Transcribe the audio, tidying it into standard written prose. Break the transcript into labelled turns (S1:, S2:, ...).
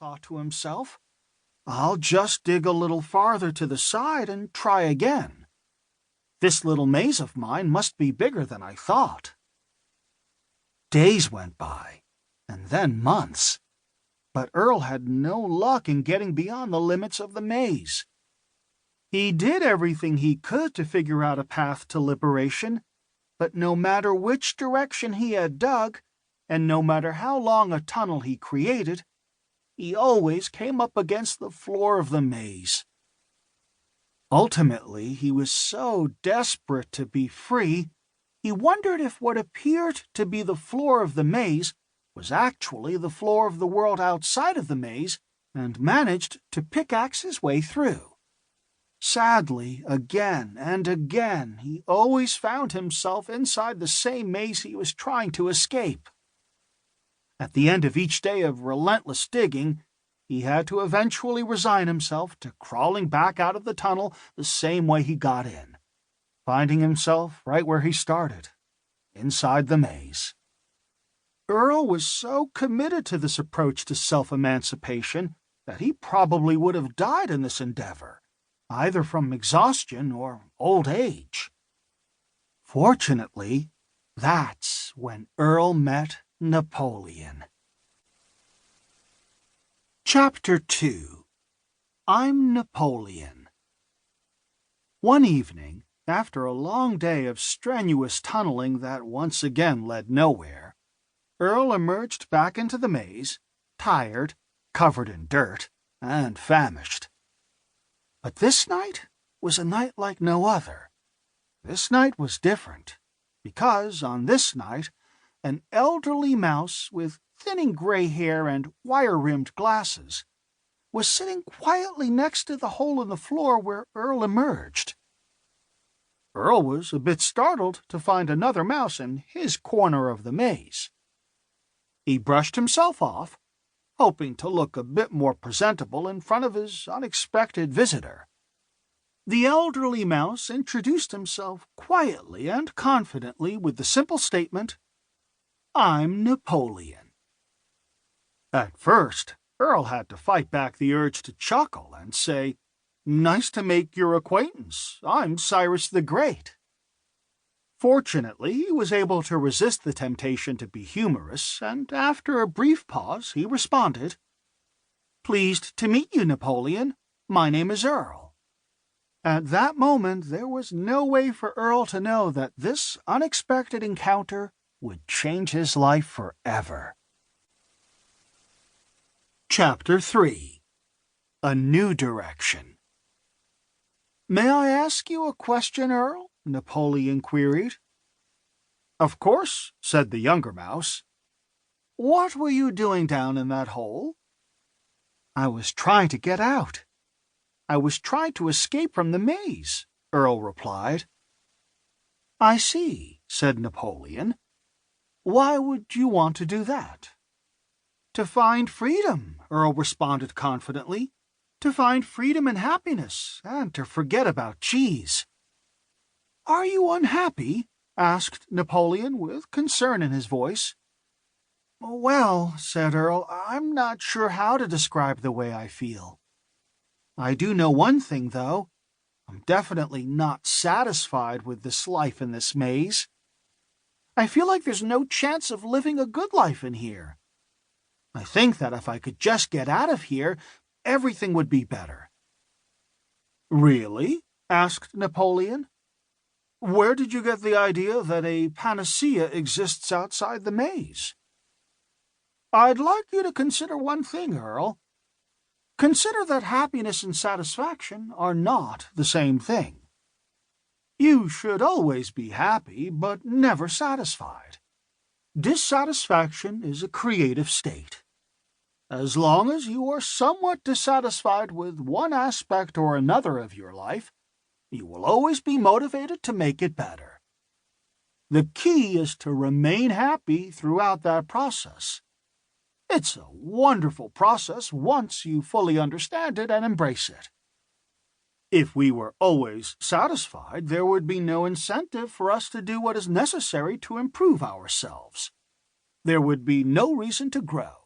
S1: thought to himself. I'll just dig a little farther to the side and try again. This little maze of mine must be bigger than I thought. Days went by, and then months, but Earl had no luck in getting beyond the limits of the maze. He did everything he could to figure out a path to liberation, but no matter which direction he had dug, and no matter how long a tunnel he created, he always came up against the floor of the maze. Ultimately, he was so desperate to be free, he wondered if what appeared to be the floor of the maze was actually the floor of the world outside of the maze, and managed to pickaxe his way through. Sadly, again and again, he always found himself inside the same maze he was trying to escape. At the end of each day of relentless digging, he had to eventually resign himself to crawling back out of the tunnel the same way he got in, finding himself right where he started, inside the maze. Earl was so committed to this approach to self-emancipation that he probably would have died in this endeavor, either from exhaustion or old age. Fortunately, that's when Earl met Napoleon. Chapter 2. I'm Napoleon. One evening, after a long day of strenuous tunneling that once again led nowhere, Earl emerged back into the maze, tired, covered in dirt, and famished. But this night was a night like no other. This night was different, because on this night, an elderly mouse with thinning gray hair and wire-rimmed glasses was sitting quietly next to the hole in the floor where Earl emerged. Earl was a bit startled to find another mouse in his corner of the maze. He brushed himself off, hoping to look a bit more presentable in front of his unexpected visitor. The elderly mouse introduced himself quietly and confidently with the simple statement, "I'm Napoleon." At first, Earl had to fight back the urge to chuckle and say, "Nice to make your acquaintance. I'm Cyrus the Great." Fortunately, he was able to resist the temptation to be humorous, and after a brief pause, he responded, "Pleased to meet you, Napoleon. My name is Earl." At that moment, there was no way for Earl to know that this unexpected encounter would change his life forever. Chapter 3. A New Direction. "May I ask you a question, Earl?" Napoleon queried. "Of course," said the younger mouse. "What were you doing down in that hole?" "I was trying to get out. I was trying to escape from the maze," Earl replied. "I see," said Napoleon. "Why would you want to do that?" "To find freedom," Earl responded confidently. "To find freedom and happiness, and to forget about cheese." "Are you unhappy?" asked Napoleon with concern in his voice. "Well," said Earl, "I'm not sure how to describe the way I feel. I do know one thing, though. I'm definitely not satisfied with this life in this maze. I feel like there's no chance of living a good life in here. I think that if I could just get out of here, everything would be better." "Really?" asked Napoleon. "Where did you get the idea that a panacea exists outside the maze?" "I'd like you to consider one thing, Earl. Consider that happiness and satisfaction are not the same thing. You should always be happy, but never satisfied. Dissatisfaction is a creative state. As long as you are somewhat dissatisfied with one aspect or another of your life, you will always be motivated to make it better. The key is to remain happy throughout that process. It's a wonderful process once you fully understand it and embrace it. If we were always satisfied, there would be no incentive for us to do what is necessary to improve ourselves. There would be no reason to grow.